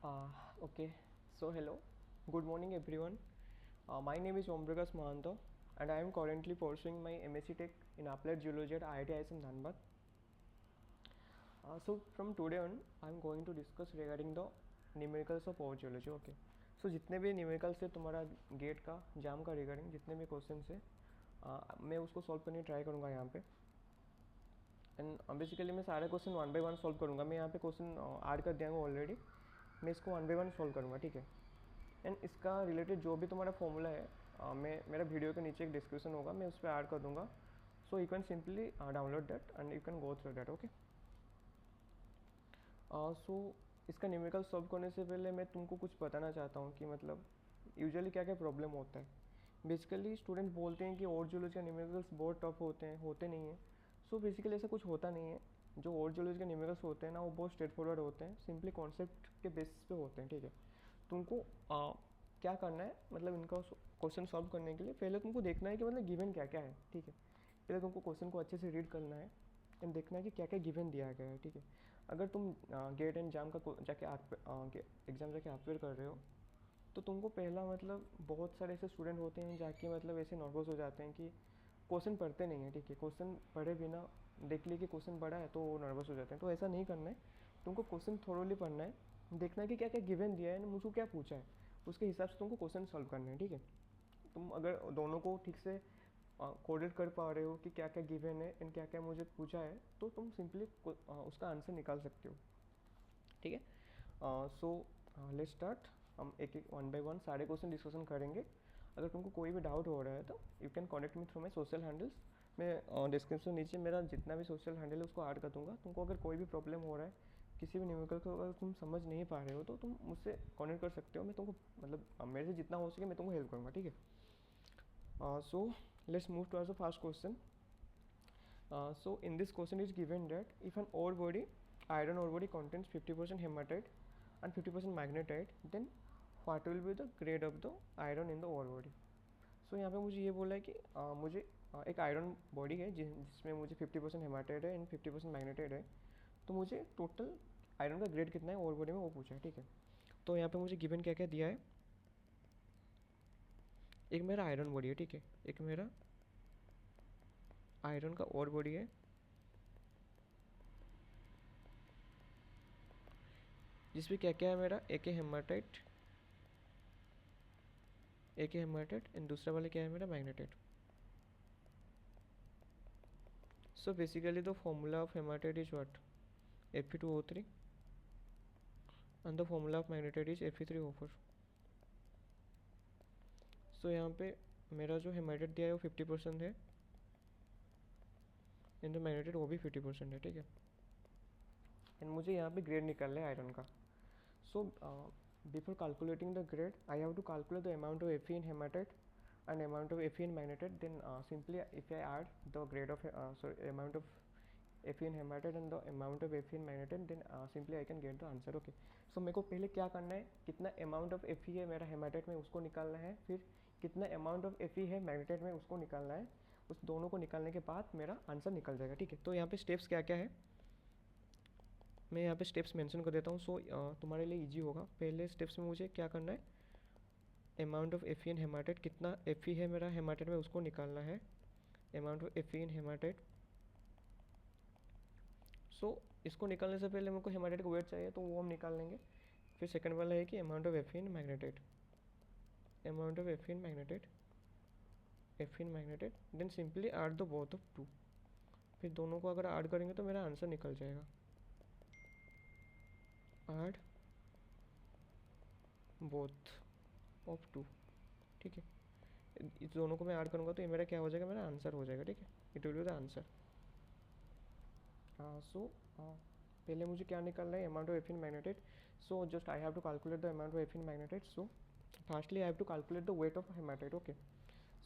Okay, so hello, good morning everyone. My name is Omprakash Mahanta and I am currently pursuing my MSc Tech in Applied Geology at IIT ISM Dhanbad. So from today on, I am going to discuss regarding the numericals of PART Geology. Okay, so जितने भी numericals है तुम्हारा gate का जाम का regarding जितने भी question है मैं उसको सॉल्व करने की ट्राई करूँगा यहाँ पे. एंड बेसिकली मैं सारे question one by one solve करूँगा. मैं यहाँ पे क्वेश्चन ऐड कर दिया हूँ ऑलरेडी. मैं इसको वन बाय वन सॉल्व करूँगा, ठीक है. एंड इसका रिलेटेड जो भी तुम्हारा फॉर्मूला है मैं मेरा वीडियो के नीचे एक डिस्क्रिप्शन होगा, मैं उस पर ऐड कर दूँगा. So you can simply download that and you can go through that. Okay, so इसका न्यूमेरिकल सॉल्व करने से पहले मैं तुमको कुछ बताना चाहता हूँ कि मतलब यूजुअली क्या क्या प्रॉब्लम होता है. बेसिकली स्टूडेंट बोलते हैं कि और जियोलॉजी का न्यूमेरिकल्स बहुत टफ होते हैं, होते नहीं हैं. सो बेसिकली ऐसा कुछ होता नहीं है. जो और जियोलॉजी के न्यूमेरिकल्स होते हैं ना, वो बहुत स्ट्रेट फॉरवर्ड होते हैं, सिंपली कॉन्सेप्ट के बेसिस पे होते हैं, ठीक है. तुमको क्या करना है, मतलब इनका क्वेश्चन सॉल्व करने के लिए पहले तुमको देखना है कि मतलब गिवन क्या क्या है, ठीक है. पहले तुमको क्वेश्चन को अच्छे से रीड करना है एंड देखना है कि क्या क्या गिवन दिया गया है, ठीक है. अगर तुम गेट एंड जाम का जाके एग्ज़ाम जाके अपेयर कर रहे हो तो तुमको पहला मतलब बहुत सारे ऐसे स्टूडेंट होते हैं जाके मतलब ऐसे नर्वस हो जाते हैं कि क्वेश्चन पढ़ते नहीं है, ठीक है. क्वेश्चन पढ़े बिना देख लिए कि क्वेश्चन पढ़ा है तो वो नर्वस हो जाते हैं. तो ऐसा नहीं करना है. तुमको क्वेश्चन थोरोली पढ़ना है, देखना है कि क्या क्या गिवन दिया है, मुझको क्या पूछा है, उसके हिसाब से तुमको क्वेश्चन सॉल्व करना है, ठीक है. तुम अगर दोनों को ठीक से कोडेट कर पा रहे हो कि क्या क्या गिवन है एंड क्या क्या मुझे पूछा है, तो तुम सिंपली उसका आंसर निकाल सकते हो, ठीक है. So let's start. हम एक एक वन बाय वन सारे क्वेश्चन डिस्कशन करेंगे. अगर तुमको कोई भी डाउट हो रहा है तो you can contact me through my social handles. मैं डिस्क्रिप्शन नीचे मेरा जितना भी सोशल हैंडल है उसको ऐड कर दूँगा. तुमको अगर कोई भी प्रॉब्लम हो रहा है, किसी भी न्यूमेरिकल को अगर तुम समझ नहीं पा रहे हो तो तुम मुझसे कॉन्टेक्ट कर सकते हो. मैं तुमको मतलब मेरे से जितना हो सके मैं तुमको हेल्प करूँगा, ठीक है. So let's move to the first question. So in this question is given that if an ore body, iron ore body contains 50% hematite and 50% magnetite, then what will be the grade of the iron in the ore body. So यहाँ पे मुझे ये बोला है कि मुझे एक iron body है जिसमें मुझे 50% हेमाटाइट है एंड 50% मैग्नेटाइट है. तो मुझे टोटल आयरन का ग्रेड कितना है ओर बॉडी में वो पूछा है, ठीक है. तो यहाँ पे मुझे गिवन क्या क्या दिया है. एक मेरा आयरन बॉडी है, ठीक है. एक मेरा आयरन का ओर बॉडी है जिसमें क्या क्या है मेरा. एक है हेमाटाइट, एक है हेमाटाइट एंड दूसरा वाला क्या है मेरा magnetite. So basically the formula of hematite is what, Fe2O3 and the formula of magnetite is Fe3O4. सो यहाँ पे मेरा जो हेमाटाइट दिया है वो 50% है एंड मैग्नेटाइट वो भी 50% है, ठीक है. एंड मुझे यहाँ पे ग्रेड निकालना है आयरन का. So before calculating the grade I have to calculate the amount of Fe in hematite and amount of Fe in magnetite. Then simply if I add the grade of amount of Fe in hematite and the amount of Fe in magnetite, then simply I can get the answer. Okay, so मेरे को पहले क्या करना है, कितना amount of Fe है मेरा hematite में उसको निकालना है, फिर कितना amount of Fe है मैग्नेटाइट में उसको निकालना है. उस दोनों को निकालने के बाद मेरा आंसर निकल जाएगा, ठीक है. तो यहाँ पे स्टेप्स क्या क्या है मैं यहाँ पे स्टेप्स मेंशन कर देता हूँ. सो तुम्हारे लिए इजी होगा. पहले स्टेप्स में मुझे क्या करना है, amount of Fe in hematite, कितना Fe है मेरा हेमाटाइट में उसको निकालना है. Amount of Fe in hematite. So इसको निकालने से पहले मेरे को हेमाटाइट का वेट चाहिए तो वो हम निकाल लेंगे. फिर सेकंड वाला है कि amount of Fe in magnetite, amount of Fe in magnetite, Fe in magnetite. Then simply add the both of two. फिर दोनों को अगर ऐड करेंगे तो मेरा आंसर निकल जाएगा. ऐड बोथ ऑफ टू, ठीक है. इस दोनों को मैं ऐड करूँगा तो ये मेरा क्या हो जाएगा, मेरा आंसर हो जाएगा, ठीक है. It will be the answer. So पहले मुझे क्या निकालना है, amount of Fe in magnetite. So just I have to calculate the amount of Fe in magnetite. So firstly I have to calculate the weight of hematite. Okay,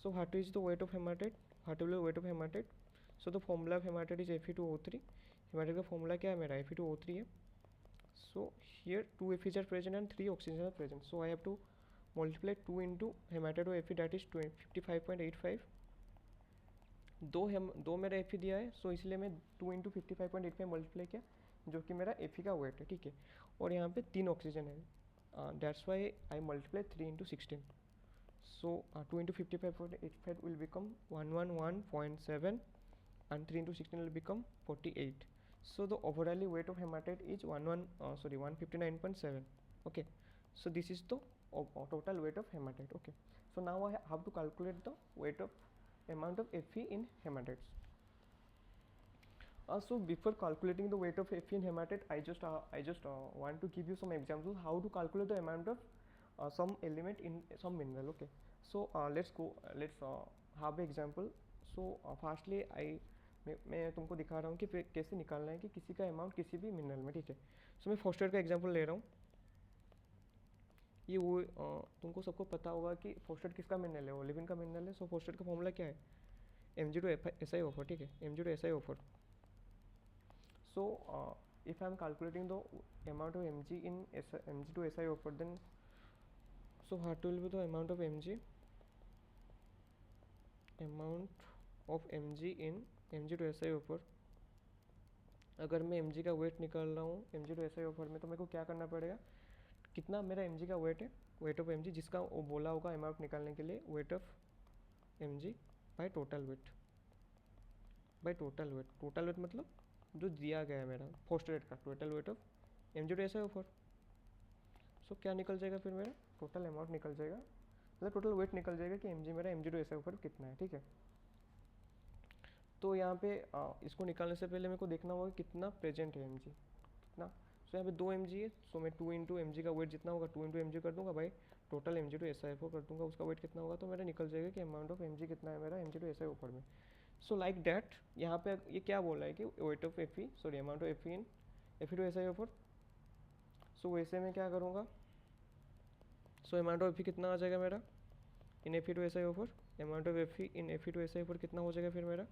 so what is the weight of hematite, what will be the weight of hematite. So the formula of hematite is Fe2O3. Hematite का formula क्या है मेरा, Fe2O3 है. So here 2 Fe's are present and 3 oxygen are present. So I have to multiply 2 into hematite of Fe, that is 55.85. दो मेरा Fe दिया है, सो इसलिए मैं 2 इंटू 55.85 मल्टीप्लाई किया जो कि मेरा Fe का वेट है, ठीक है. और यहाँ पे 3 ऑक्सीजन है. That's why I multiply 3 into 16. So 2 into 55.85 will become 111.7, and 3 into 16 will become 48. So the overall weight of hematite is 159.7. Okay, so this is the total weight of hematite. Okay, so now I have to calculate the weight of amount of Fe in hematites. So before calculating the weight of Fe in hematite, I just want to give you some examples how to calculate the amount of some element in some mineral. Okay, so let's have an example. So firstly मैं तुमको दिखा रहा हूँ कि कैसे निकालना है कि किसी का अमाउंट किसी भी मिनरल में, ठीक है. सो मैं फॉस्फेट का एग्जांपल ले रहा हूँ. ये वो तुमको सबको पता होगा कि फॉस्फेट किसका मिनरल है, ओलिविन का मिनरल है. सो फॉस्फेट का फॉर्मूला क्या है, Mg2SiO4, ठीक है, Mg2SiO4. So if I am calculating the amount of Mg in Mg2SiO4, then so what will be the amount of Mg in Mg2SiO4. अगर मैं Mg का वेट निकाल रहा हूँ Mg2SiO4 में, तो मेरे को क्या करना पड़ेगा, कितना मेरा Mg का वेट है, वेट ऑफ Mg, जिसका वो बोला होगा अमाउंट निकालने के लिए, weight of Mg bye total wait. Total weight मतलब जो दिया गया है मेरा फॉस्फेट का, टोटल वेट ऑफ Mg2SiO4. सो क्या निकल जाएगा फिर, मेरा टोटल अमाउंट निकल जाएगा, मतलब टोटल वेट निकल जाएगा कि मेरा Mg2SiO4 कितना है, ठीक है. तो यहाँ पे इसको निकालने से पहले मेरे को देखना होगा कितना प्रेजेंट है Mg, कितना. सो यहाँ पे 2 Mg है, सो मैं 2 इंटू Mg का वेट जितना होगा 2 इंटू Mg कर दूंगा बाई टोटल Mg2SiO4 कर दूंगा, उसका वेट कितना होगा, तो मेरा निकल जाएगा कि अमाउंट ऑफ Mg कितना है मेरा Mg2SiO4 में. सो लाइक डैट यहाँ पे ये क्या बोल रहा है कि weight of amount of Fe in Fe2SiO4. सो वैसे मैं क्या करूँगा, सो अमाउंट ऑफ Fe कितना आ जाएगा मेरा इन Fe2SiO4, amount of Fe in Fe2SiO4 कितना हो जाएगा फिर मेरा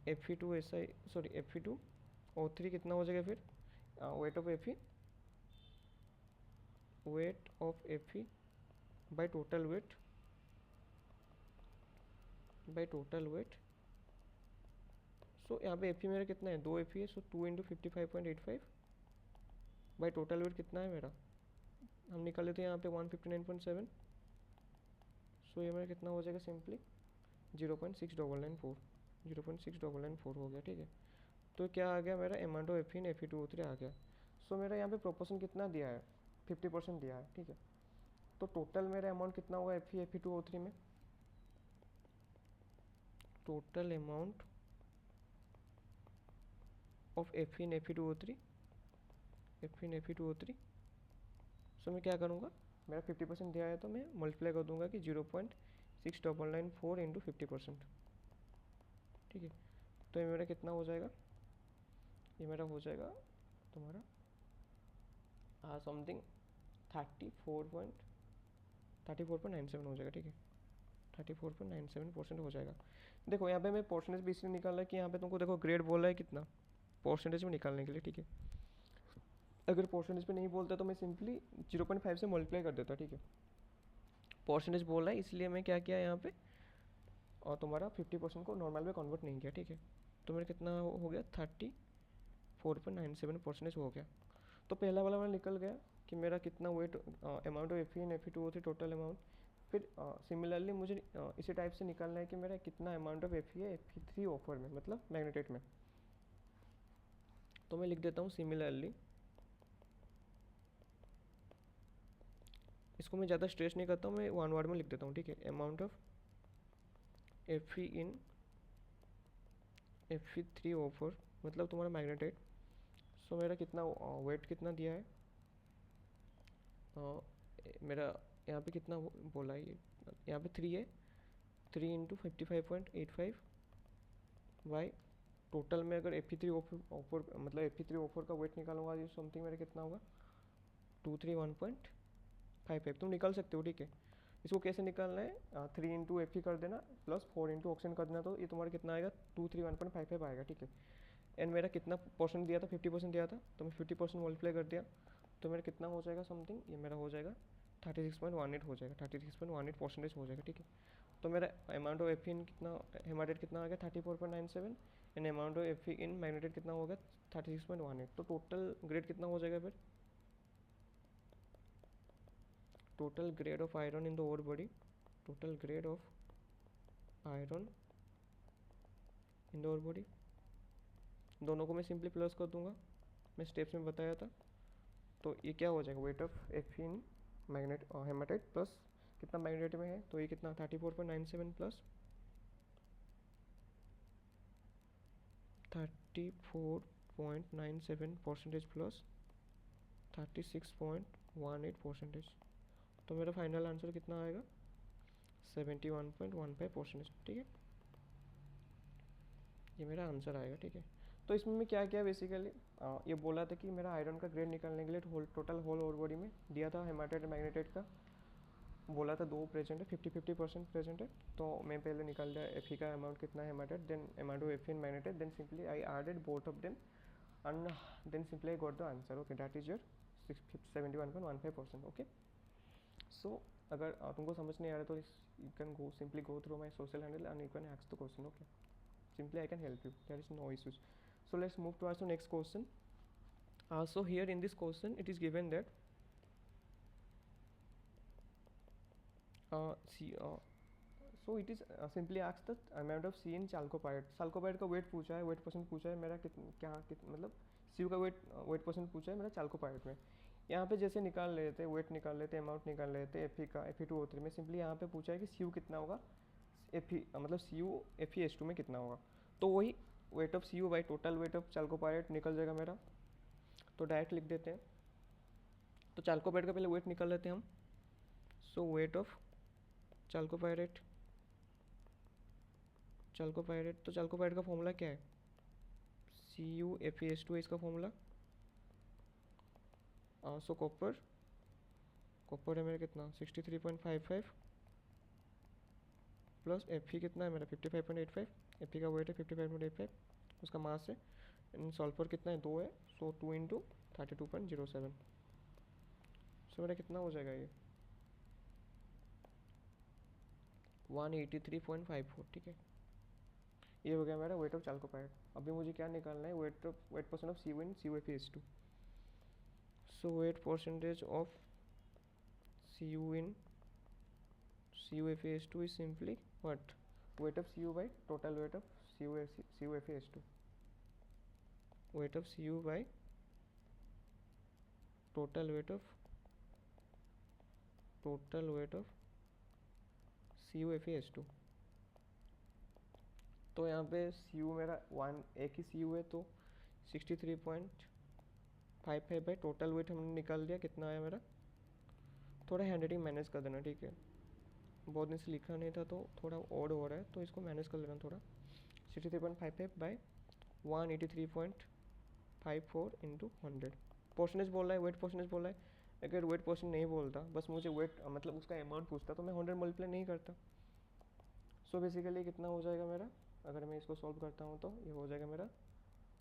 Fe2O3 कितना हो जाएगा फिर, weight of Fe by total weight. So यहाँ पे Fe मेरा कितना है, 2 Fe है, so 2 into 55.85 by total weight कितना है मेरा, हम निकाल लेते हैं यहाँ पे 159.7. सो ये मेरा कितना हो जाएगा, सिंपली 0.6994 हो गया, ठीक है. तो क्या आ गया मेरा amount of Fe in Fe2O3 आ गया. सो मेरा यहाँ पे प्रोपोर्शन कितना दिया है, 50% दिया है, ठीक है. तो टोटल मेरा अमाउंट कितना होगा Fe2O3 में, total amount of Fe in Fe2O3. सो मैं क्या करूँगा, मेरा 50% दिया है तो मैं मल्टीप्लाई कर दूंगा कि 0.6994 इंटू 50%, ठीक है. तो ये मेरा कितना हो जाएगा, ये मेरा हो जाएगा तुम्हारा समथिंग 34.97 हो जाएगा, ठीक है, 34.97% हो जाएगा. देखो यहाँ पे मैं परसेंटेज भी इसलिए निकाल रहा है कि यहाँ पे तुमको देखो ग्रेड बोल रहा है कितना परसेंटेज में निकालने के लिए, ठीक है. अगर परसेंटेज पे नहीं बोलता तो मैं सिंपली 0.5 से मल्टीप्लाई कर देता, ठीक है. परसेंटेज बोल रहा है इसलिए मैं क्या किया यहाँ पे, और तुम्हारा 50% को नॉर्मल में कन्वर्ट नहीं किया, ठीक है. तो मेरा कितना हो गया, 34.97% हो गया. तो पहला वाला मेरा निकल गया कि मेरा कितना weight amount of Fe in Fe2O3 total amount. फिर सिमिलरली मुझे इसी टाइप से निकालना है कि मेरा कितना अमाउंट ऑफ Fe है Fe3O4 में, मतलब मैग्नेटाइट में. तो मैं लिख देता हूँ सिमिलरली, इसको मैं ज़्यादा स्ट्रेस नहीं करता हूँ, मैं वन वर्ड में लिख देता हूँ, ठीक है. Amount of Fe in Fe3O4 मतलब तुम्हारा मैग्नेटाइट. सो मेरा कितना वेट कितना दिया है, मेरा यहाँ पे कितना बोला है, यहाँ पे 3 है, 3 इंटू 55.85 बाई टोटल में अगर Fe3O4 मतलब Fe3O4 का वेट निकालूंगा ये समथिंग मेरा कितना होगा 231.55. तुम निकाल सकते हो, ठीक है. इसको कैसे निकालना है, 3 इंटू Fe कर देना प्लस 4 इंटू ऑक्सीजन कर देना, तो ये तुम्हारा कितना आएगा 231.55 आएगा, ठीक है. एंड मेरा कितना परसेंट दिया था, 50% दिया था, तो मैं 50% मल्टीप्लाई कर दिया, तो मेरा कितना हो जाएगा समथिंग, ये मेरा हो जाएगा 36.18 हो जाएगा, 36.18% हो जाएगा, ठीक है. तो मेरा अमाउंट ऑफ Fe इन कितना हेमाटाइट कितना आ गया 34.97 and amount of Fe in magnetite कितना हो गया 36.18. तो टोटल ग्रेड कितना हो जाएगा फिर, total grade of iron in the ore body, total grade of iron in the ore body, दोनों को मैं सिंपली प्लस कर दूंगा, मैं स्टेप्स में बताया था। तो ये क्या हो जाएगा, weight of F in magnet haematite plus कितना मैग्नेट में है, तो ये कितना 34.97 प्लस 34.97% प्लस 36.18%। तो मेरा फाइनल आंसर कितना आएगा 71.15%। ठीक है, ये मेरा आंसर आएगा। ठीक है, तो इसमें मैं क्या किया बेसिकली, ये बोला था कि मेरा आयरन का ग्रेड निकालने के लिए टोटल होल ओवर बॉडी में दिया था हेमाटाइट मैग्नेटाइट का, बोला था 2 प्रेजेंट है, 50-50% प्रेजेंट है। तो मैं पहले निकाल दिया एफ का अमाउंट कितना है hematite, then amount of F in magnetite, then simply I added both of them and then simply I got the answer. Okay, that is your 71.15%। Okay, so अगर तुमको समझ नहीं आ रहा तो you can go simply go through my social handle and you can ask the question. Okay, simply I can help you, there is no issues. So let's move towards the next question. So here in this question it is given that so it is simply asked the amount of C in chalcopyrite. chalcopyrite का weight पूछा है, weight percent पूछा है मेरा मतलब CU का weight percent पूछा है मेरा chalcopyrite में। यहाँ पे जैसे निकाल लेते हैं, वेट निकाल लेते हैं, अमाउंट निकाल लेते हैं, Fe का Fe2O3 में सिंपली यहाँ पे पूछा है कि CU कितना होगा, Fe मतलब CU FeS2 में कितना होगा। तो वही weight of CU by total weight of chalcopyrite निकल जाएगा मेरा। तो डायरेक्ट लिख देते हैं, तो चाल्कोपाइरेट का पहले वेट निकाल लेते हैं हम। सो वेट ऑफ चाल्कोपाइरेट, तो चाल्कोपाइरेट का फॉर्मूला क्या है, CU FeS2 है इसका फॉर्मूला। सो कॉपर है मेरा कितना 63.55 प्लस Fe कितना है मेरा 55.85, Fe का वेट है 55.85, उसका मास है, एंड सल्फर कितना है 2 है, सो 2 इंटू 32.07। सो मेरा कितना हो जाएगा ये 183.54। ठीक है, ये हो गया मेरा वेट ऑफ चाल्कोपाइरेट। अभी मुझे क्या निकालना है, wait percent of CU in CuFeS2। So wait percentage of CU in CuFeS2 is simply what, weight of CU by total weight of CuFeS2, weight of CU by total weight of CuFeS2। तो यहाँ पे CU मेरा एक ही CU है, तो 63.55 by total wait हमने निकाल दिया, कितना आया मेरा, थोड़ा हैंडराइटिंग मैनेज कर देना। ठीक है, बहुत दिन से लिखा नहीं था तो थोड़ा ऑड हो रहा है, तो इसको मैनेज कर लेना थोड़ा। 63.55 बाई 183.54 इंटू 100। परसेंटेज बोल रहा है, वेट परसेंटेज बोल रहा है। अगर वेट परसेंट नहीं बोलता, बस मुझे वेट मतलब उसका अमाउंट पूछता, तो मैं 100 मल्टीप्लाई नहीं करता। सो बेसिकली कितना हो जाएगा मेरा, अगर मैं इसको सॉल्व करता हूँ तो ये हो जाएगा मेरा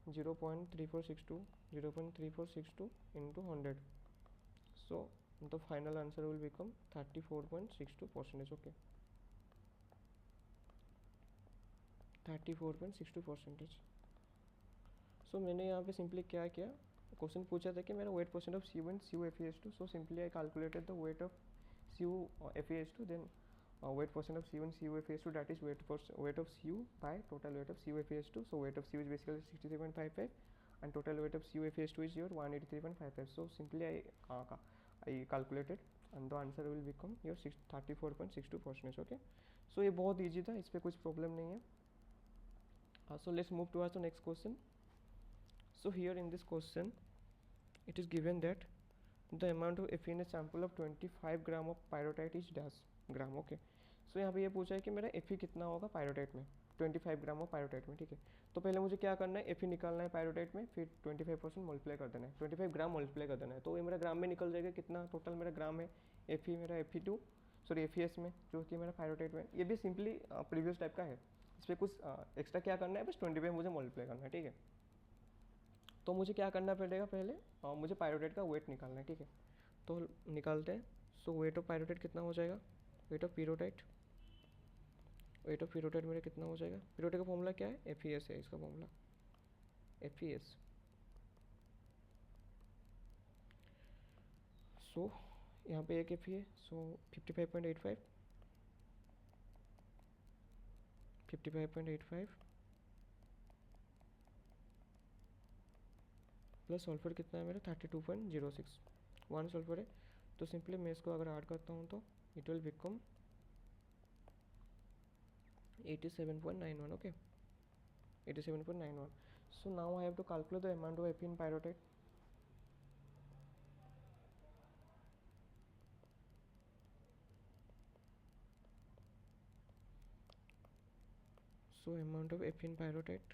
0.3462 into 100। So the final answer will become 34.62%. okay, 34.62%। सो मैंने यहाँ पे सिंपली क्या किया, क्वेश्चन पूछा था कि मेरा weight percent of CU and CuFeS2, so simply I calculated the weight of CuFeS2, then weight percent of CU and CuFeS2, that is weight of CU by total weight of CuFeS2. So weight of CU is basically 63.55 and total weight of CuFeS2 is your 183.55. so simply I calculated and the answer will become your 34.62%. okay, so ये बहुत easy था, इस पर कुछ problem नहीं है। So let's move towards the next question. So here in this question it is given that the amount of Fe in a sample of 25 gram of pyrrhotite is dash gram. Okay, so यहाँ पे ये पूछा है कि मेरा Fe कितना होगा पायरोटाइट में, 25 ग्राम ऑफ पायरोटाइट में। ठीक है, तो पहले मुझे क्या करना है, Fe निकालना है पायरोटाइट में, फिर 25% मल्टीप्लाई कर देना है, 25 ग्राम मल्टीप्लाई कर देना है, तो ये मेरा ग्राम में निकल जाएगा। कितना टोटल मेरा ग्राम है Fe मेरा Fe2 सॉरी FeS में, जो कि मेरा पायरोटाइट में। ये भी सिंपली प्रीवियस टाइप का है, इस पर कुछ एक्स्ट्रा क्या करना है, बस 25 मुझे मल्टीप्लाई करना है। ठीक है, तो मुझे क्या करना पड़ेगा, पहले मुझे पायरोटाइट का वेट निकालना है। ठीक है, तो निकालते हैं। सो वेट ऑफ पायरोटाइट कितना हो जाएगा, वेट ऑफ पीरोटाइट मेरा कितना हो जाएगा, पीरोटाइट का फॉर्मूला क्या है, FeS है इसका फॉर्मूला, FeS। सो यहाँ पे एक एफ है, सो 55.85, 55.85 प्लस सल्फर कितना है मेरा 32.06, 1 सल्फर है। तो सिंपली मैं इसको अगर ऐड करता हूँ तो it will become 87.91, okay, 87.91. So now I have to calculate the amount of Fe in pyrrhotite. So amount of Fe in pyrrhotite,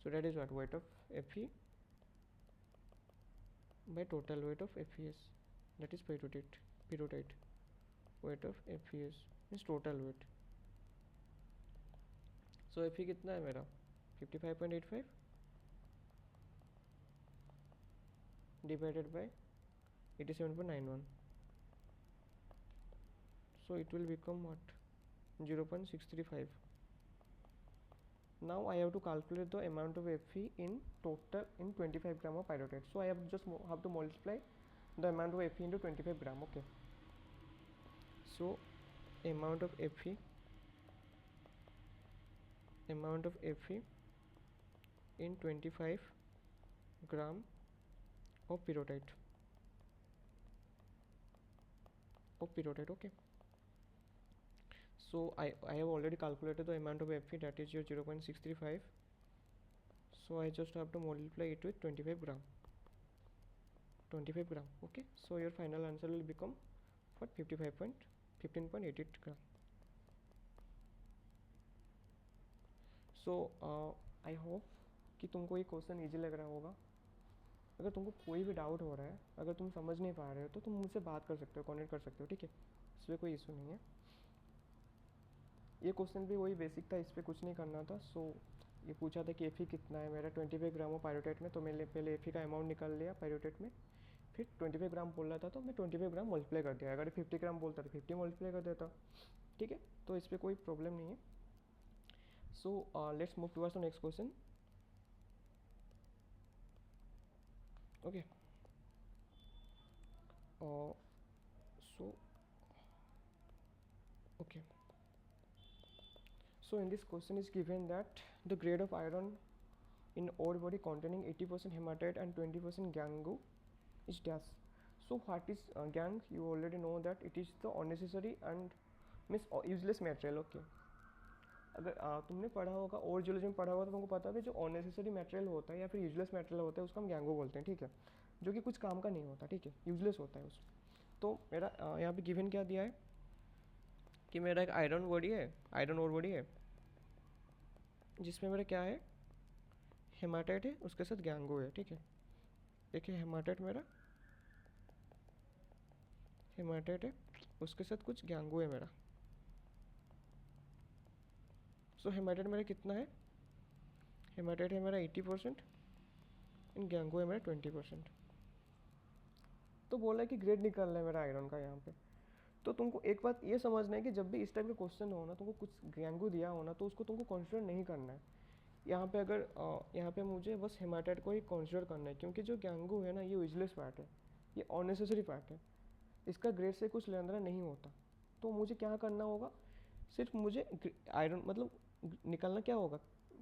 so that is what, weight of Fe by total weight of FeS, that is pyrrhotite weight of FeS means total weight. So Fe कितना है मेरा 55.85 divided by 87.91, so it will become what, 0.635. Now I have to calculate the amount of Fe in total in 25 gram of pyrrhotite. So I have just have to multiply the amount of Fe into 25 gram. Okay. So amount of Fe in 25 gram of pyrrhotite. Okay. So I have already calculated the amount of Fe, that is your 0.635. So I just have to multiply it with 25 gram. Okay. So your final answer will become what, 15.88 gram. So I hope कि तुमको ये question easy लग रहा होगा। अगर तुमको कोई भी डाउट हो रहा है, अगर तुम समझ नहीं पा रहे हो तो तुम मुझसे बात कर सकते हो, कॉन्टेक्ट कर सकते हो, ठीक है, इसमें कोई इशू नहीं है। ये क्वेश्चन भी वही बेसिक था, इस पर कुछ नहीं करना था। सो ये पूछा था कि Fe कितना है मेरा 25 ग्राम ऑफ पायरोटाइट में, तो मैंने पहले Fe का अमाउंट निकाल लिया पायरोटाइट में, फिर 25 ग्राम बोल रहा था तो मैं 25 ग्राम मल्टीप्लाई कर दिया। अगर 50 ग्राम बोलता तो 50 मल्टीप्लाई कर देता, ठीक है, तो इस पर कोई प्रॉब्लम नहीं है। So let's move towards the next question. Okay, so in this question is given that the grade of iron in ore body containing 80% hematite and 20% gangue is dash. So what is gangue? You already know that it is the unnecessary and means useless material. Okay, अगर तुमने पढ़ा होगा और geology में पढ़ा होगा तो तुमको पता है जो अननेसेसरी मटेरियल होता है या फिर यूजलेस मटेरियल होता है उसको हम गैंगो बोलते हैं, ठीक है, जो कि कुछ काम का नहीं होता, ठीक है, यूजलेस होता है उसमें। तो मेरा यहाँ पे गिवन क्या दिया है कि मेरा एक आयरन बॉडी है, आयरन ओर बॉडी है, जिसमें मेरा क्या है, हेमाटाइट है, उसके साथ गैंगो है, ठीक है। देखिए हेमाटाइट मेरा, हेमाटाइट है, उसके साथ कुछ गैंगो है मेरा। सो हेमाटाइट मेरा कितना है, हेमाटाइट है मेरा 80% एंड गैंगो है मेरा 20%। तो बोला है कि ग्रेड निकालना है मेरा आयरन का यहाँ पे। तो तुमको एक बात ये समझना है कि जब भी इस टाइप का क्वेश्चन हो ना, तुमको कुछ गैंगो दिया हो ना, तो उसको तुमको कंसिडर नहीं करना है यहाँ पे। अगर यहाँ पे मुझे बस हेमाटाइट को ही कंसिडर करना है, क्योंकि जो गैंगो है ना ये यूजलेस पार्ट है, ये अननेसेसरी पार्ट है, इसका ग्रेड से कुछ लेना नहीं होता। तो मुझे क्या करना होगा, सिर्फ मुझे आयरन मतलब निकालना क्या होगा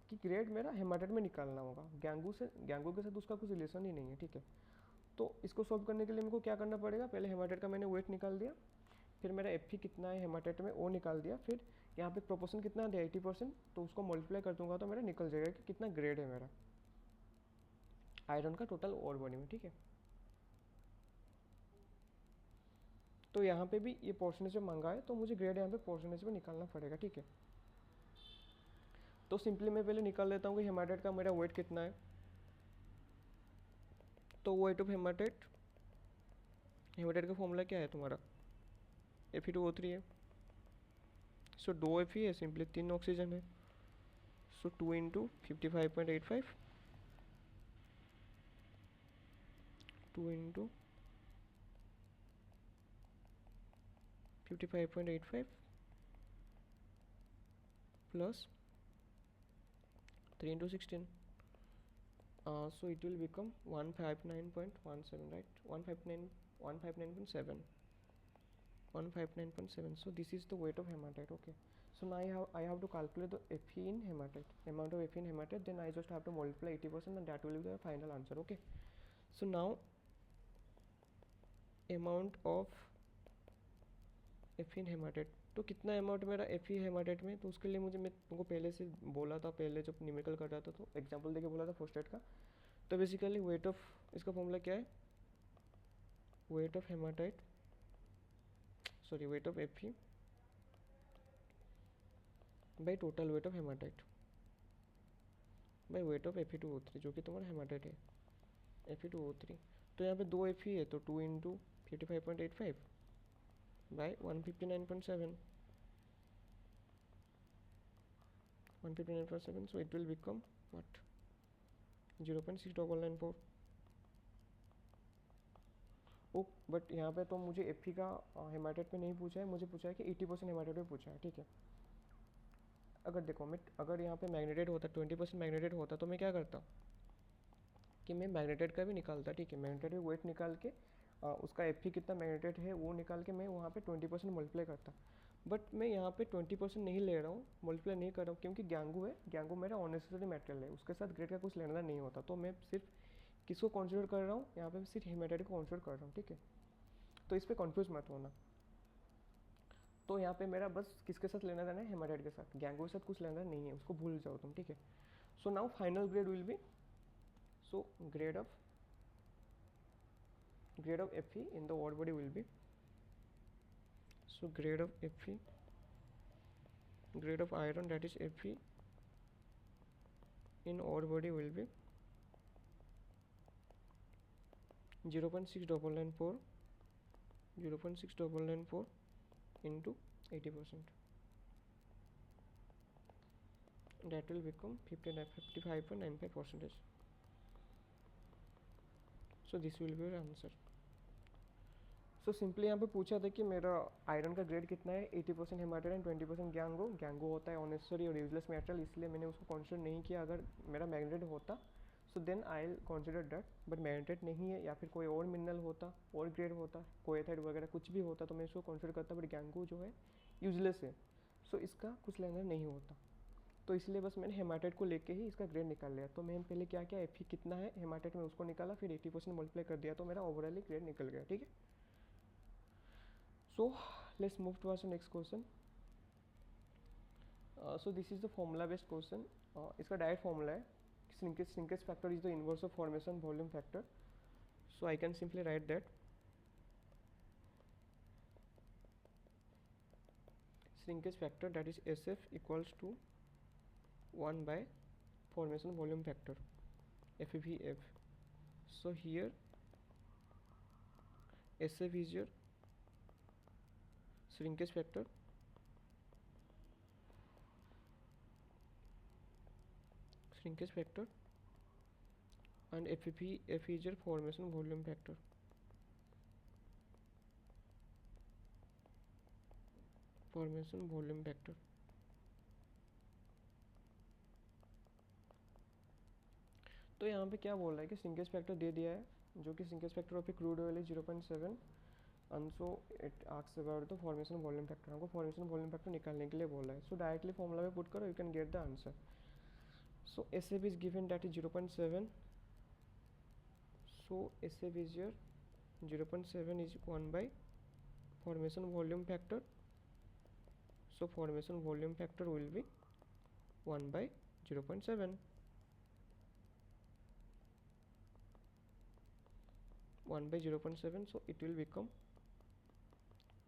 कि ग्रेड मेरा हेमाटाइट में निकालना होगा, गैंगो के साथ उसका कुछ रिलेशन ही नहीं है, ठीक है। तो इसको सॉल्व करने के लिए मेरे को क्या करना पड़ेगा, पहले हेमाटाइट का मैंने वेट निकाल दिया, फिर मेरा Fe कितना है हेमाटाइट में वो निकाल दिया, फिर यहाँ पे प्रोपोर्शन कितना दिया 80%, तो उसको मल्टीप्लाई कर दूंगा तो मेरा निकल जाएगा कि कितना ग्रेड है मेरा आयरन का टोटल ओर बॉडी में, ठीक है। तो यहाँ पे भी ये परसेंटेज में मांगा है, तो मुझे ग्रेड यहाँ पे परसेंटेज में निकालना पड़ेगा, ठीक है। तो सिंपली मैं पहले निकाल लेता हूँ कि हेमाटाइट का मेरा वेट कितना है। तो वेट ऑफ हेमाटाइट का फॉर्मूला क्या है तुम्हारा, Fe2O3 है। सो 2 Fe है, सिंपली 3 ऑक्सीजन है, so 2 into 55.85, 2 into 55.85 plus 3 into 16. So it will become 159.17, right? 159.7. 159.7. So this is the weight of hematite. Okay, so now I have to calculate the Fe in hematite, amount of Fe in hematite. Then I just have to multiply 80%, and that will be the final answer. Okay, so now amount of Fe in hematite, तो कितना amount मेरा Fe haematite में, तो उसके लिए मैं तुमको पहले से बोला था, पहले जब न्यूमेरिकल कर रहा था तो एग्जांपल देके बोला था फोस्टेट का. तो बेसिकली वेट ऑफ, इसका फॉर्मूला क्या है, wait of haematite, sorry wait of Fe by total weight of haematite by weight of Fe2O3, जो कि तुम्हारा हेमाटाइट है Fe2O3. तो यहाँ पे 2 Fe है, तो 2 into 55.85 by 159.7, 159.7. So it will become what, 0.6994. ओ बट यहाँ पे तो मुझे Fe का हेमाटाइट में नहीं पूछा है, मुझे पूछा है कि 80% हेमाटाइट में पूछा है. ठीक है, अगर देखो मैं, अगर यहाँ पे मैग्नेटाइट होता, 20% मैग्नेटाइट होता, तो मैं क्या करता कि मैं मैग्नेटाइट का भी निकालता. ठीक है, मैग्नेटाइट का वेट निकाल के उसका Fe कितना मैग्नेटाइट है वो निकाल के मैं वहाँ पे 20% मल्टीप्लाई करता. बट मैं यहाँ पे 20% नहीं ले रहा हूँ, मल्टीप्लाई नहीं कर रहा हूँ, क्योंकि गैंगू है, गैंगू मेरा अननेसेसरी मेटेरियल है, उसके साथ ग्रेड का कुछ लेना नहीं होता. तो मैं सिर्फ किसको कंसिडर कर रहा हूँ, यहाँ पे सिर्फ हेमाटाइट को कंसिडर कर रहा हूँ. ठीक है, तो इस पर कन्फ्यूज मत होना. तो यहाँ पे मेरा बस किसके साथ लेना देना है, हेमाटाइट के साथ, गैंगू के साथ कुछ लेना नहीं है, उसको भूल जाओ तुम. ठीक है, so now final grade will be, so grade of Fe in the ore body will be, so grade of Fe, grade of iron, that is Fe in ore body will be 0.6994, 0.6994 into 80%, that will become 55.95%. So this will be your answer. So simply यहाँ पे पूछा था कि मेरा iron का grade कितना है, 80% haematite and 20% गैंगो. गैंगो होता है अननेसेसरी और यूजलेस मेटल, इसलिए मैंने उसको कंसिडर नहीं किया. अगर मेरा मैग्नेटाइट होता so then I will consider that, but magnetite नहीं है, या फिर कोई और मिनरल होता, और ग्रेड होता, कोएथाइट वगैरह कुछ भी होता, तो मैं इसको कंसिडर करता. बट गैंगो जो है यूजलेस है, सो इसका कुछ लेना नहीं होता. तो इसलिए बस मैंने हेमाटाइट को लेके ही इसका ग्रेड निकाल लिया. तो मैंने पहले क्या किया, Fe कितना है हेमाटाइट में उसको निकाला, फिर 80% मल्टीप्लाई कर दिया, तो मेरा ओवरऑल ग्रेड निकल गया. ठीक है, so let's move towards the next question. So this is the formula based question. इसका डायरेक्ट फॉर्मूला है, shrinkage factor is the inverse of formation volume factor. So I can simply write that shrinkage factor, that is SF, equals to 1 by formation volume factor, FVF. So here SF is your shrinkage factor, and FVF is your formation volume factor. Formation volume factor. तो यहाँ पे क्या बोल रहा है कि shrinkage factor दे दिया है, जो कि shrinkage factor of crude oil है 0.7, and so it asks about the formation volume factor. हमको फॉर्मेशन वॉल्यूम फैक्टर निकालने के लिए बोल रहा है. सो डायरेक्टली फॉर्मूला में पुट करो, you can get the answer. So SF is given, that is 0.7. So SF is your 0.7 is 1 by formation volume factor. So formation volume factor will be 1 by 0.7. 1 by 0.7, so it will become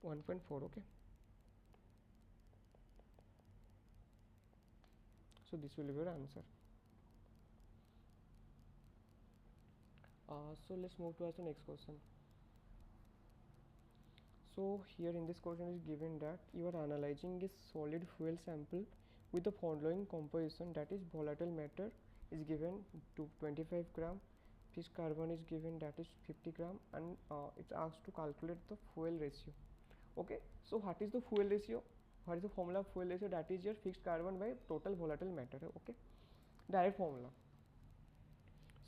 1.4. Okay, so this will be your answer. So let's move towards the next question. So here in this question is given that you are analyzing a solid fuel sample with the following composition, that is volatile matter is given to 25 gram, fish carbon is given, that is 50 gram, and it's asked to calculate the fuel ratio. Okay, so what is the fuel ratio? What is the formula of fuel ratio? That is your fixed carbon by total volatile matter. Okay, direct formula.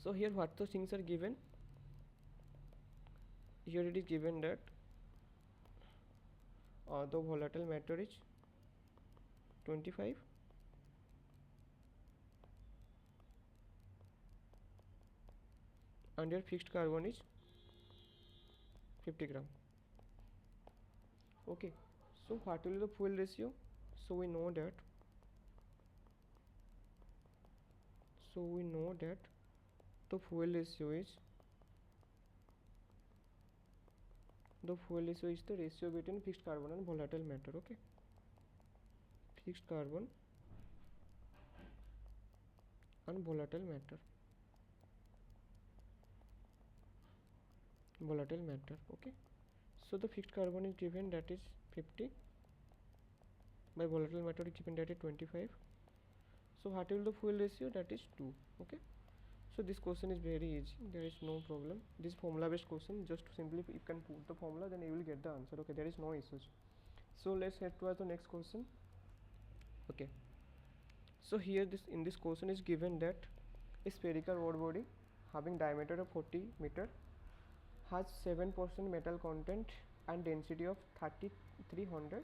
So here what the things are given, here it is given that the volatile matter is 25 and your fixed carbon is 50 gram. Okay, so what will be the fuel ratio? So we know that the fuel ratio is the ratio between fixed carbon and volatile matter. Okay, fixed carbon and volatile matter. Okay, so the fixed carbon is given, that is 50, by volatile matter is given, that is 25. So what will the fuel ratio? That is 2. Okay, so this question is very easy, there is no problem. This formula based question, just simply you can put the formula, then you will get the answer. Okay, there is no issues. So let's head towards the next question. Okay, so here in this question is given that a spherical ore body having diameter of 40 meter has 7% metal content and density of 3300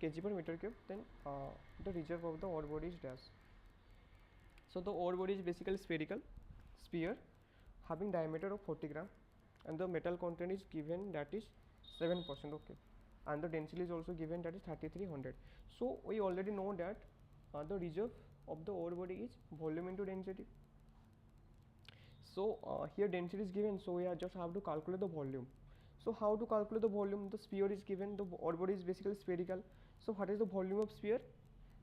kg per meter cube, then the reserve of the ore body is dash. So the ore body is basically spherical sphere having diameter of 40 gram and the metal content is given, that is 7%. Okay, and the density is also given, that is 3300. So we already know that the reserve of the ore body is volume into density. So here density is given, so we just have to calculate the volume. So how to calculate the volume? The sphere is given, the ore body is basically spherical. So what is the volume of sphere?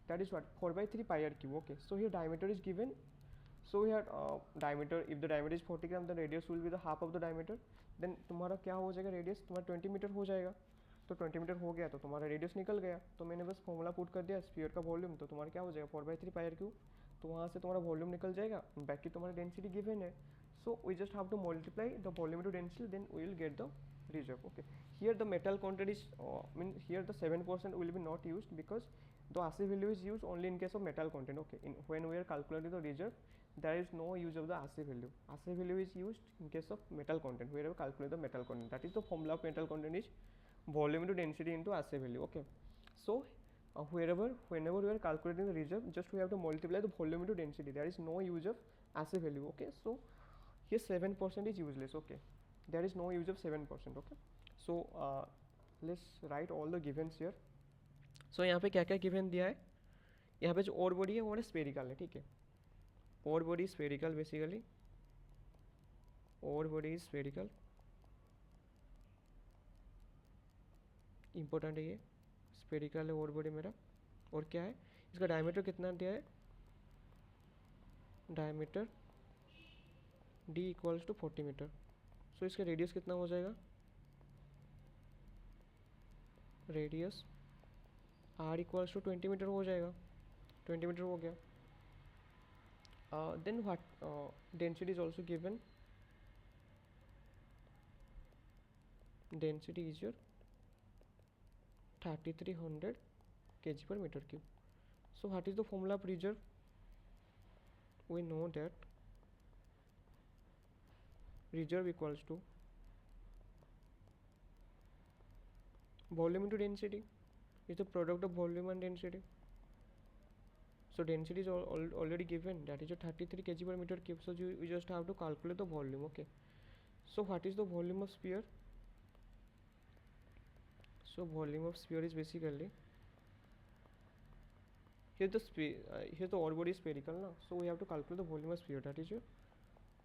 That is what, 4 by 3 pi r cube. Okay, so here diameter is given. So here diameter, if the diameter is 40 gram, the radius will be the half of the diameter. Then तुम्हारा क्या हो जाएगा, radius तुम्हारा 20 metre हो जाएगा. तो 20 metre हो गया तो तुम्हारा रेडियस निकल गया. तो मैंने बस फॉर्मूला पुट कर दिया स्फीयर का वॉल्यूम, तो तुम्हारा क्या हो जाएगा 4 बाई 3 पाई आर क्यूब. तो वहाँ से तुम्हारा वॉल्यूम निकल जाएगा, बाकी तुम्हारा डेंसिटी गिवन है. So we just have to multiply the volume into density, then we will get the reserve. Okay, here the metal content is here the 7% will be not used because the assay value is used only in case of metal content. Okay, when we are calculating the reserve, there is no use of the assay value. Assay value is used in case of metal content, wherever calculate the metal content. That is the formula of metal content is volume into density into assay value. Okay, so whenever we are calculating the reserve, just we have to multiply the volume into density. There is no use of assay value. Okay, so here 7% is useless. Okay, there is no use of 7%. Okay, so let's write all the givens here. So यहाँ पे क्या क्या given दिया है, यहाँ पे जो ओर body है वो स्फेरिकल है. ठीक है, ओर बॉडी स्फेरिकल, बेसिकली ओर बॉडी स्फेरिकल, इंपॉर्टेंट है ये, स्फेरिकल है ओर बॉडी मेरा. और क्या है, इसका डायमीटर कितना दिया है, diameter d equals to 40 metre. सो इसका रेडियस कितना हो जाएगा, radius r equals to 20 metre हो जाएगा. 20 मीटर हो गया. Then what, density is also given, density is your 3300 kg per meter cube. So what is the formula of reserve? We know that reserve equals to volume into density, is the product of volume and density. So density is already given, that is a 33 kg per meter cube. So we just have to calculate the volume. Okay, so what is the volume of sphere? So volume of sphere is basically, here the ore body is spherical now, so we have to calculate the volume of sphere, that is your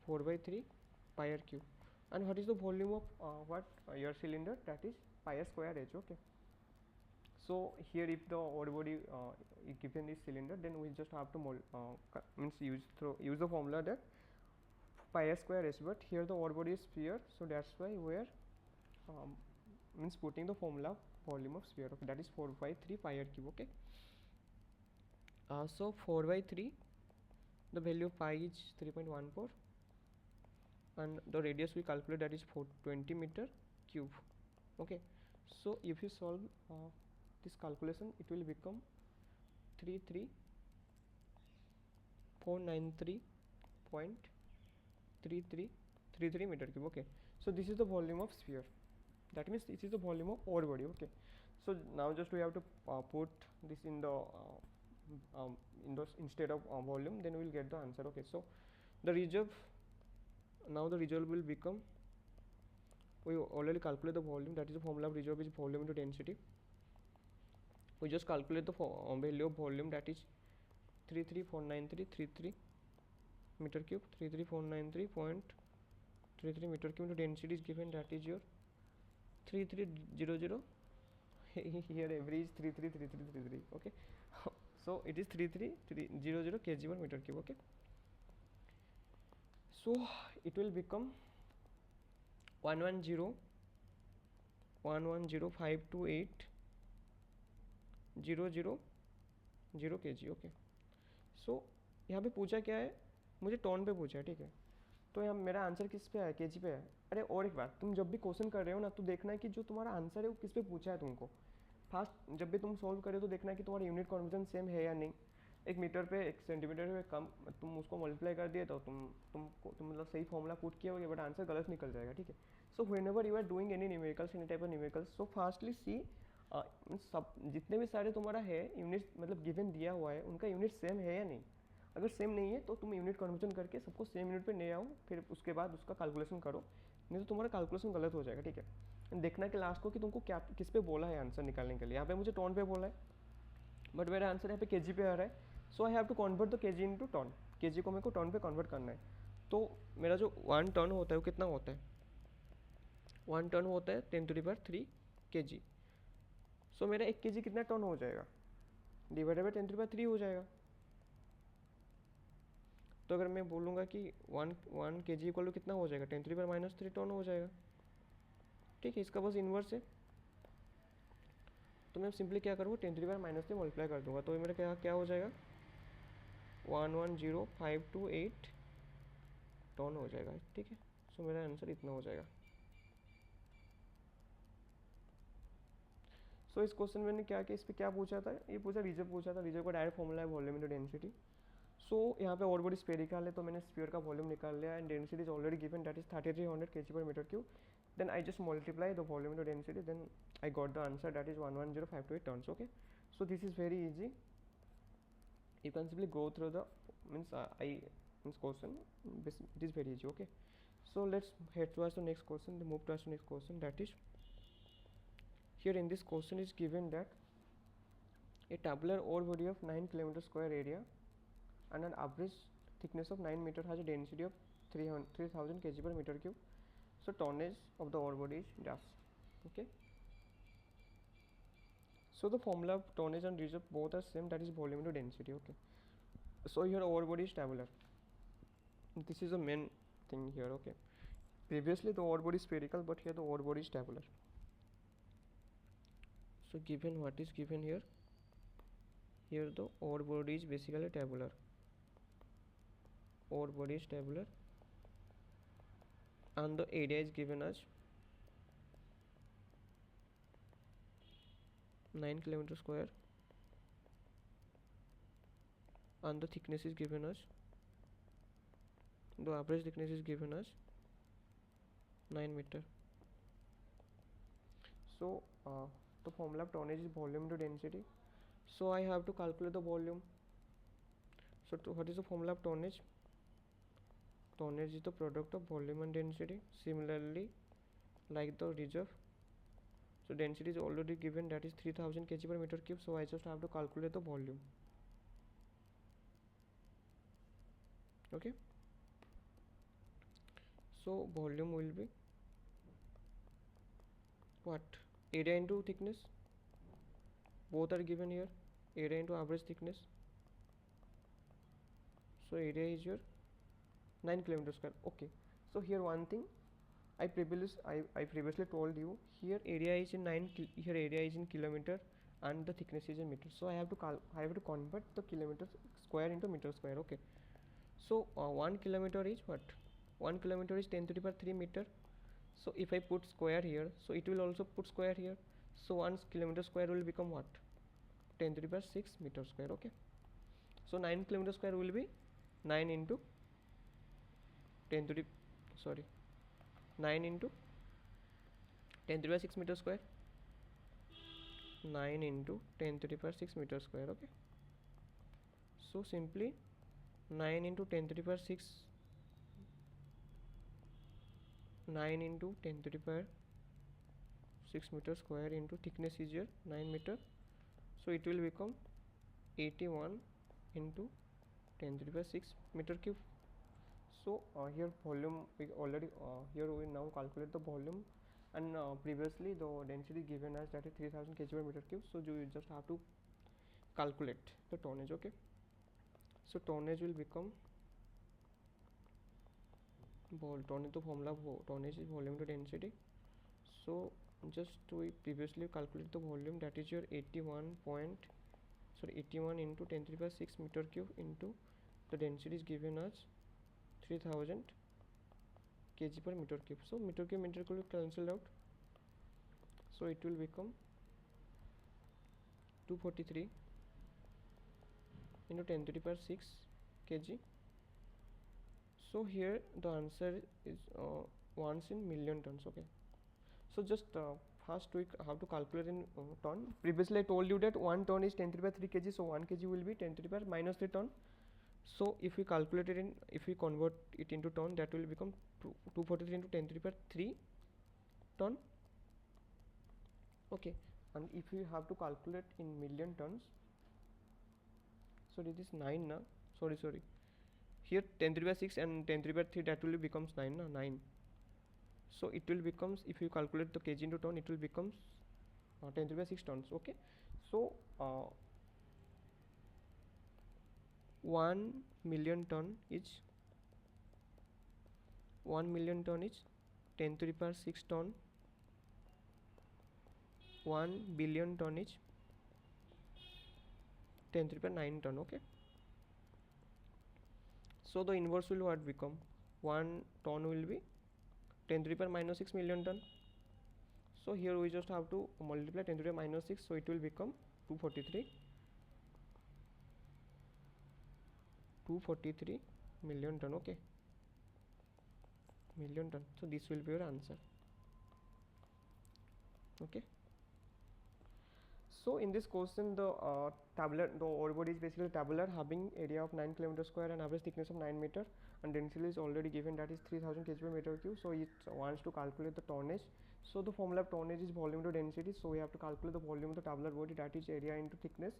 4 by 3 pi r cube. And what is the volume of your cylinder? That is pi r square h. Okay, so here if the ore body is given this cylinder, then we just have to use the formula that pi r square h. But here the ore body is sphere, so that's why we are putting the formula volume of sphere. Okay, that is 4 by 3 pi r cube. Okay, so 4 by 3, the value of pi is 3.14 and the radius we calculate, that is 20 meter cube. Okay, so if you solve this calculation, it will become 493.3333 meter cube. Okay, so this is the volume of sphere, that means this is the volume of ore body. Okay, so now just we have to put this in the instead of volume, then we will get the answer. Okay, so the reserve, now the reserve will become, we already calculate the volume, that is the formula of reserve is volume into density. We just calculate the value of volume, that is 3349333 meter cube, 33493.33 meter cube into density is given, that is your 3300 here every is 333333. Okay, so it is 33300 kg per meter cube. Okay, so it will become 110,528,000 kg. Okay, so यहाँ पे पूछा क्या है, मुझे ton पे पूछा है, ठीक है, तो यहाँ मेरा आंसर किस पे है, केजी पे है. अरे और एक बात, तुम जब भी क्वेश्चन कर रहे हो ना, तो देखना है कि जो तुम्हारा आंसर है वो किस पे पूछा है तुमको. फास्ट जब भी तुम सॉल्व करे तो देखना है कि तुम्हारा यूनिट कॉन्वर्जन सेम है या नहीं. एक मीटर पे एक सेंटीमीटर पे कम तुम उसको मल्टीप्लाई कर दिए तो तुम मतलब सही फॉर्मूला पुट किया होगा, बट आंसर गलत निकल जाएगा. ठीक है, so whenever you are doing any numericals, any type of numericals, so fastly see सब जितने भी सारे तुम्हारा है यूनिट मतलब गिवन दिया हुआ है, उनका यूनिट सेम है या नहीं. अगर सेम नहीं है तो तुम यूनिट कन्वर्जन करके सबको सेम यूनिट पे ले आओ, फिर उसके बाद उसका कैलकुलेशन करो, नहीं तो तुम्हारा कैलकुलेशन गलत हो जाएगा. ठीक है, देखना कि लास्ट को कि तुमको क्या किस पे बोला है आंसर निकालने के लिए. यहाँ पे मुझे टन पे बोला है, बट मेरा आंसर यहाँ पे केजी पे आ रहा है, so I have to convert the KG into ton. KG को मेरे को टन पे कन्वर्ट करना है. तो मेरा जो 1 टन होता है वो कितना होता है, 1 टन होता है 10⁻³ kg. सो मेरा 1 kg कितना टन हो जाएगा, डिवाइडेड बाई 10⁻³ हो जाएगा. तो अगर मैं बोलूँगा कि 1 kg इक्वल टू कितना हो जाएगा, 10⁻³ टन हो जाएगा. ठीक है, इसका बस इन्वर्स है, तो मैं सिंपली क्या करूँगा, 10⁻³ मल्टीप्लाई कर दूंगा, तो मेरा क्या हो जाएगा, 110,528 टन हो जाएगा. ठीक है, सो मेरा आंसर इतना हो जाएगा. सो इस क्वेश्चन में क्या किया, इस पर क्या पूछा था, ये पूछा रिजर्व पूछा था. रिजर्व का डायरेक्ट फॉर्मूला है वॉल्यूम इनटू डेंसिटी. सो यहाँ पे और बॉडी स्फेरिकल है, तो मैंने स्फीयर का वॉल्यूम निकाल लिया, and density is already given, that is 3300 kg per meter cube. Then I just multiply the volume into density, then I got the answer, that is 110,528 tons. Okay, so this is very easy. You can simply go through the question. It is very easy. Okay, so let's head towards the next question. Move towards the next question. That is, here in this question is given that a tabular ore body of 9 km square area and an average thickness of 9 meter has a density of 3000 kg per meter cube. So tonnage of the ore body is dash. Okay, so the formula of tonnage and reserve both are same, that is volume into density. Okay, so here ore body is tabular, this is the main thing here. Okay, previously the ore body is spherical, but here the ore body is tabular. So given what is given here, the ore body is basically tabular. Ore body is tabular, and the area is given as 9 km square, and the thickness is given as, the average thickness is given as 9 meter. So the formula of tonnage is volume into density. So I have to calculate the volume. So what is the formula of tonnage? Tonnage is the product of volume and density. Similarly, like the reserve, so density is already given, that is 3000 kg per meter cube. So I just have to calculate the volume. Okay, so volume will be what, area into thickness, both are given here, area into average thickness. So area is your 9 km square. Okay, so here one thing I previously told you, here area is in here area is in kilometer and the thickness is in meter. So I have to convert the kilometer square into meter square. Okay, so 1 kilometer is what, 1 kilometer is 10⁻³ meter. So if I put square here, so it will also put square here, so 1 kilometer square will become what, 10⁻⁶ meter square. Okay, so 9 km square will be 9 into 10 to the, sorry, 9 into 10 to the power 6 meter square. 9 into 10 to the power 6 meter square. Okay, so simply 9 into 10 to the power 6, 9 into 10 to the power 6 meter square into thickness is your 9 meter, so it will become 81 into 10 to the power 6 meter cube. So here volume we already here we now calculate the volume, and previously the density given as that is 3000 kg per meter cube, so you just have to calculate the tonnage. Okay, so tonnage will become tonnage, the formula tonnage is volume to density. So just we previously calculate the volume, that is your 81 into 10 to the power 6 meter cube into the density is given as 3000 kg per meter cube. So meter cube cancelled out, so it will become 243 into 10 to the power 6 kg. So here the answer is once in million tons. Okay, so just first we have to calculate in ton. Previously I told you that 1 ton is 10 to the power 3 kg, so 1 kg will be 10 to the power minus 3 ton. So if we calculate it in, if we convert it into ton, that will become 243 into 10 to the power 3 ton. Okay, and if we have to calculate in million tons, so it is 9 na, sorry, here 10 to the power 6 and 10 to the power 3, that will becomes 9 na, 9. So it will becomes, if you calculate the kg into ton, it will becomes 10 to the power 6 tons. Okay, so 1 million ton is 10 to the power 6 ton. 1 billion ton is 10 to the power 9 ton. Okay, so the inverse will what become, 1 ton will be 10 to the power minus 6 million ton. So here we just have to multiply 10 to the power minus 6, so it will become 243 million ton. Okay, million ton, so this will be your answer. Okay, so in this question the the ore body is basically tabular, having area of 9 km square and average thickness of 9 meter, and density is already given, that is 3000 kg per meter cube. So it wants to calculate the tonnage. So the formula of tonnage is volume to density, so we have to calculate the volume of the tabular body, that is area into thickness.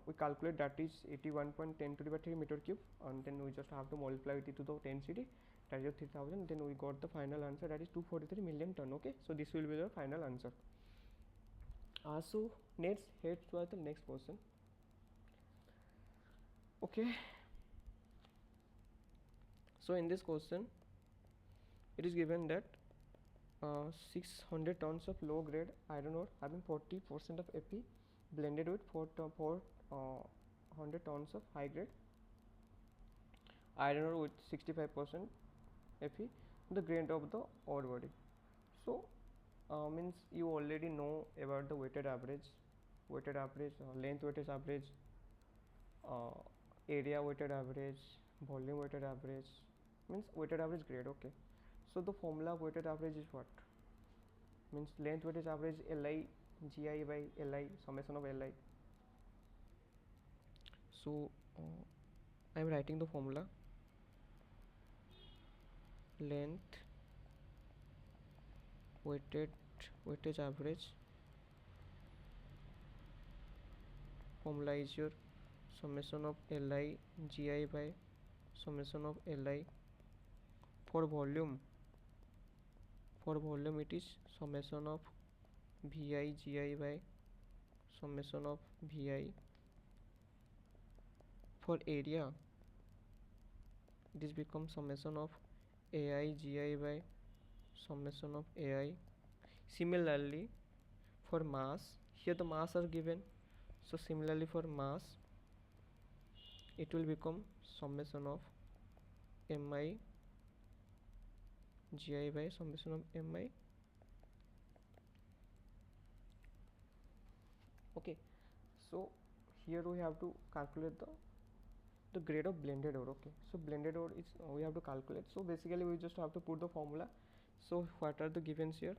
We calculate that is 81.10 to the power 3 meter cube, and then we just have to multiply it into the density, that is 3000, then we got the final answer, that is 243 million ton. Okay, so this will be the final answer. So let's head to the next question. Okay, so in this question it is given that 600 tons of low grade iron ore having 40% of Fe blended with 400 tons of high grade iron ore with 65% Fe, the grade of the ore body. So means you already know about the weighted average, length weighted average, area weighted average, volume weighted average, means weighted average grade. Okay, so the formula of weighted average is what? Means length weighted average Li Gi by Li, summation of Li. So I am writing the formula. Length weighted average formula is your summation of Li Gi by summation of Li. For volume it is summation of Vi Gi by summation of Vi. For area this becomes summation of Ai Gi by summation of Ai. Similarly for mass, here the mass are given, so similarly for mass it will become summation of Mi Gi by summation of Mi. Okay, so here we have to calculate the the grade of blended ore. Okay, so blended ore is we have to calculate. So basically we just have to put the formula. So what are the givens here?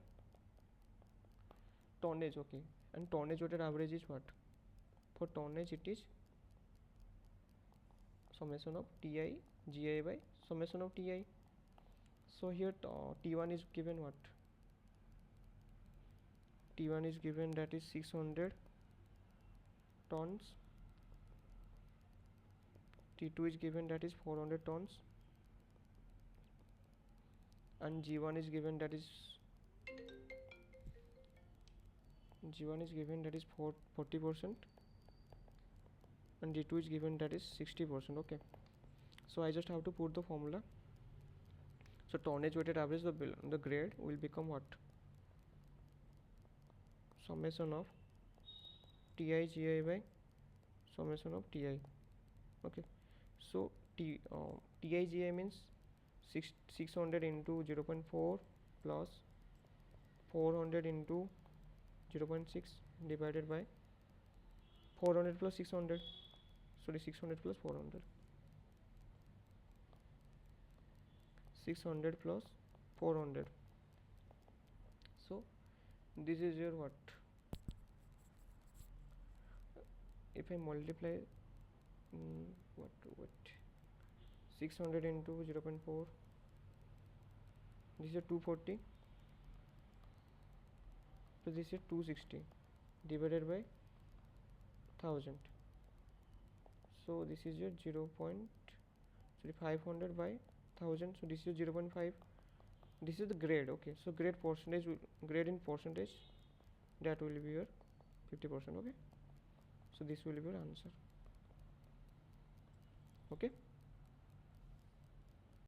Tonnage. Okay, and tonnage weighted average is what? For tonnage it is summation of Ti Gi by summation of Ti. So here T1 is given what? T1 is given that is 600 tons. T2 is given that is 400 tons, and G1 is given that is 40%, and G2 is given that is 60%. Okay, so I just have to put the formula. So tonnage weighted average, the grade will become what? Summation of Ti Gi by summation of Ti. Okay, so Ti Gi means 600 into 0.4 plus 400 into 0.6 divided by 400 plus 600, sorry, 600 plus 400, 600 plus 400. So this is your what? If I multiply what 600 into 0.4, this is 240, so this is 260 divided by 1000. So this is your 500 by 1000. So this is 0.5. This is the grade. Okay, so grade in percentage, that will be your 50%. Okay, so this will be your answer. Okay.